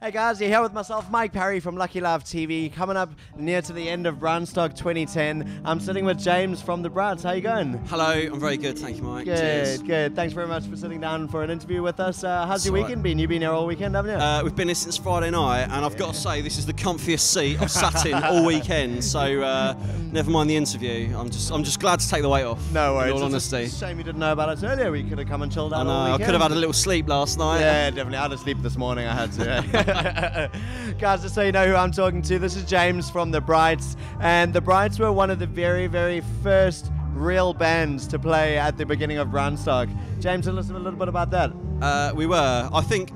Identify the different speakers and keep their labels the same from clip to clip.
Speaker 1: Hey guys, you're here with myself, Mike Parry from Lucky Love TV, coming up near to the end of Brownstock 2010. I'm sitting with James from the Brats. How you going?
Speaker 2: Hello, I'm very good, thank you, Mike.
Speaker 1: Good,
Speaker 2: Cheers.
Speaker 1: good. Thanks very much for sitting down for an interview with us. How's your weekend been? You've been here all weekend, haven't you?
Speaker 2: We've been here since Friday night, and I've got to say, this is the comfiest seat I've sat in all weekend, so never mind the interview. I'm just glad to take the weight off.
Speaker 1: No worries.
Speaker 2: In all
Speaker 1: it's
Speaker 2: honesty.
Speaker 1: a shame you didn't know about us earlier. We could have come and chilled out all
Speaker 2: I
Speaker 1: weekend.
Speaker 2: could have had a little sleep last night.
Speaker 1: Yeah, definitely. I had to sleep this morning. I had to. Guys, just so you know who I'm talking to, this is James from the Brights, and the Brights were one of the very, very first real bands to play at the beginning of Brownstock. James, tell us a little bit about that.
Speaker 2: We were. I think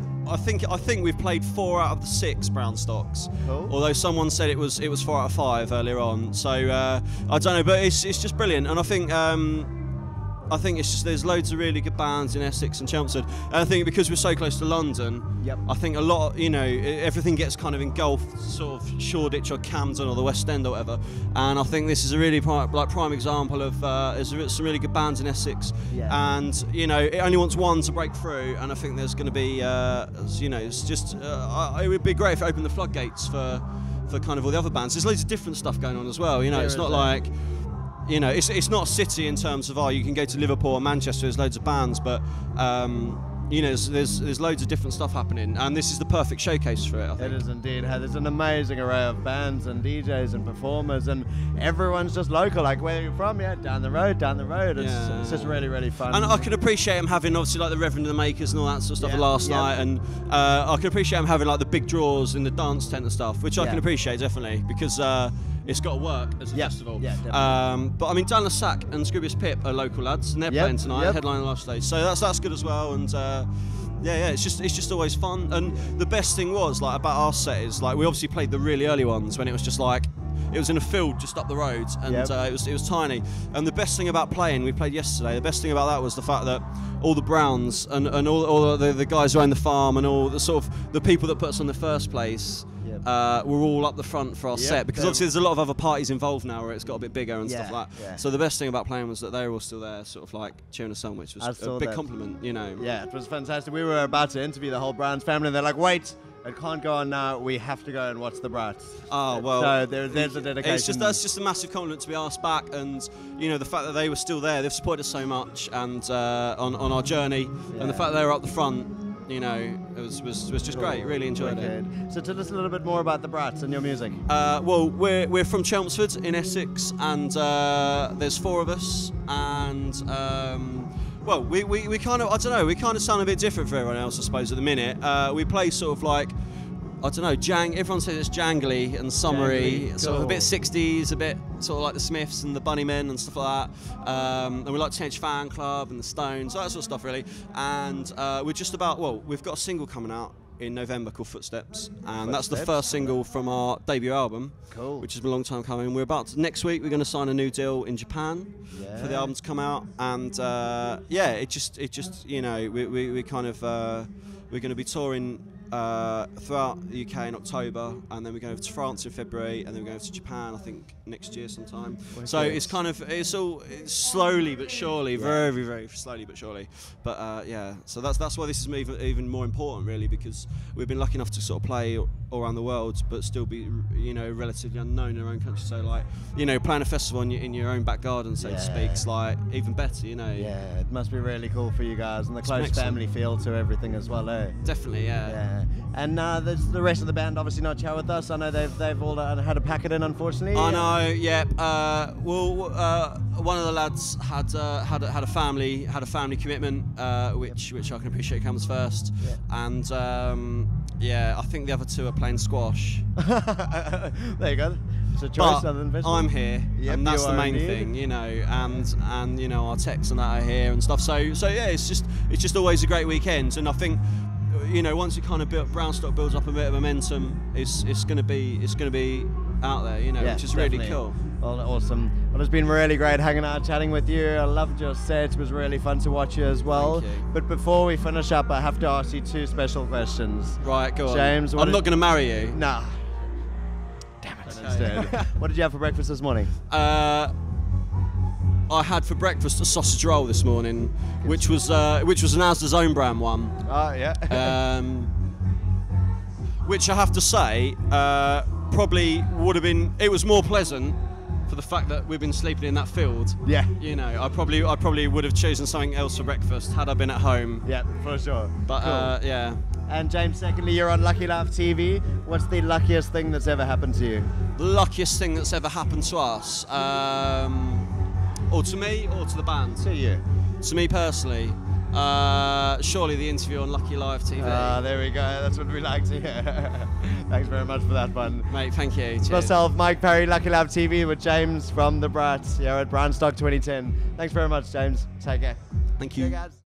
Speaker 2: we've played 4 out of the 6 Brownstocks.
Speaker 1: Cool.
Speaker 2: Although someone said it was 4 out of 5 earlier on. So I don't know, but it's just brilliant, and I think it's just there's loads of really good bands in Essex and Chelmsford, and I think because we're so close to London,
Speaker 1: yep.
Speaker 2: I think a lot, everything gets kind of engulfed, sort of Shoreditch or Camden or the West End or whatever, and I think this is a really prime example of there's some really good bands in Essex,
Speaker 1: yeah.
Speaker 2: And it only wants one to break through, and I think there's going to be, it's just it would be great if it opened the floodgates for kind of all the other bands. There's loads of different stuff going on as well, it's not like. It's not a city in terms of you can go to Liverpool or Manchester. There's loads of bands, but there's loads of different stuff happening, and this is the perfect showcase for it. I think.
Speaker 1: It is indeed. There's an amazing array of bands and DJs and performers, and everyone's just local. Like where you're from, down the road. It's just really, really fun.
Speaker 2: And I can appreciate them having obviously like the Reverend and the Makers and all that sort of stuff last night, and I can appreciate them having like the big draws in the dance tent and stuff, which I can appreciate definitely because. It's got to work as a festival.
Speaker 1: Yeah, definitely.
Speaker 2: But I mean, Dan Lassac and Scroobius Pip are local lads, and they're playing tonight, headlining the last stage. So that's good as well. And it's just always fun. And the best thing was like about our set is like we obviously played the really early ones when it was just like. It was in a field just up the road, and it was tiny. And the best thing about playing, we played yesterday. The best thing about that was the fact that all the Browns and all the guys who own the farm and all the sort of the people that put us on the first place. We're all up the front for our set because obviously there's a lot of other parties involved now where it's got a bit bigger and stuff like that.
Speaker 1: Yeah.
Speaker 2: So the best thing about playing was that they were all still there, sort of like cheering us on, which was a big compliment,
Speaker 1: Yeah, it was fantastic. We were about to interview the whole Browns family, and they're like, "Wait, it can't go on now. We have to go and watch the Brats."
Speaker 2: Oh well.
Speaker 1: So there's a dedication.
Speaker 2: That's just a massive compliment to be asked back, and the fact that they were still there, they've supported us so much, and on our journey, and the fact that they were up the front. It was just great. Really enjoyed it.
Speaker 1: So tell us a little bit more about the Brats and your music.
Speaker 2: Well, we're from Chelmsford in Essex, and there's 4 of us, and well, we kind of we kind of sound a bit different for everyone else, I suppose. At the minute, we play sort of like. I don't know, everyone says it's jangly and summery, sort of a bit 60s, a bit sort of like the Smiths and the Bunnymen and stuff like that. And we like Teenage Fan Club and the Stones, that sort of stuff really. And we've got a single coming out in November called Footsteps, and that's the first single from our debut album, which has been a long time coming. Next week we're going to sign a new deal in Japan for the album to come out, and we kind of we're going to be touring throughout the UK in October, and then we're going over to France in February, and then we're going over to Japan I think next year sometime. So it's slowly but surely, very, very slowly but surely. But so that's why this is even more important really, because we've been lucky enough to sort of play all around the world, but still be relatively unknown in our own country. So like playing a festival in your own back garden, so to speak, is like even better.
Speaker 1: Yeah, it must be really cool for you guys, and the close family feel to everything as well, eh?
Speaker 2: Definitely, yeah.
Speaker 1: And there's the rest of the band obviously not here with us. I know they've all had to pack it in, unfortunately.
Speaker 2: I know, yeah. One of the lads had a family commitment, which I can appreciate comes first. Yeah. And I think the other 2 are playing squash.
Speaker 1: There you go. It's a choice other than festival.
Speaker 2: I'm here, and that's the main thing, and our texts and that are here and stuff. So yeah, it's just always a great weekend, and I think. Once you kind of Brownstock builds up a bit of momentum, it's going to be out there, which is
Speaker 1: definitely.
Speaker 2: Really cool.
Speaker 1: Well, awesome. Well, it's been really great hanging out, chatting with you. I loved your set. It was really fun to watch you as well.
Speaker 2: Thank you.
Speaker 1: But before we finish up, I have to ask you 2 special questions.
Speaker 2: Right, go on.
Speaker 1: James,
Speaker 2: I'm not going to marry you.
Speaker 1: Nah. Damn it. Instead. What did you have for breakfast this morning?
Speaker 2: I had for breakfast a sausage roll this morning, which was an Asda's own brand one.
Speaker 1: Oh yeah.
Speaker 2: which I have to say probably would have been. It was more pleasant for the fact that we've been sleeping in that field.
Speaker 1: Yeah.
Speaker 2: You know, I probably would have chosen something else for breakfast had I been at home.
Speaker 1: Yeah, for sure.
Speaker 2: But
Speaker 1: Cool.
Speaker 2: yeah.
Speaker 1: And James, secondly, you're on Lucky Life TV. What's the luckiest thing that's ever happened to you?
Speaker 2: The luckiest thing that's ever happened to us, or to me, or to the band.
Speaker 1: To you.
Speaker 2: To me personally, surely the interview on Lucky Live TV.
Speaker 1: There we go. That's what we like to hear. Thanks very much for that one.
Speaker 2: Mate, thank you. Cheers.
Speaker 1: Myself, Mike Parry, Lucky Live TV with James from the Brights here at Brownstock 2010. Thanks very much, James. Take care.
Speaker 2: Thank you.
Speaker 1: See you guys.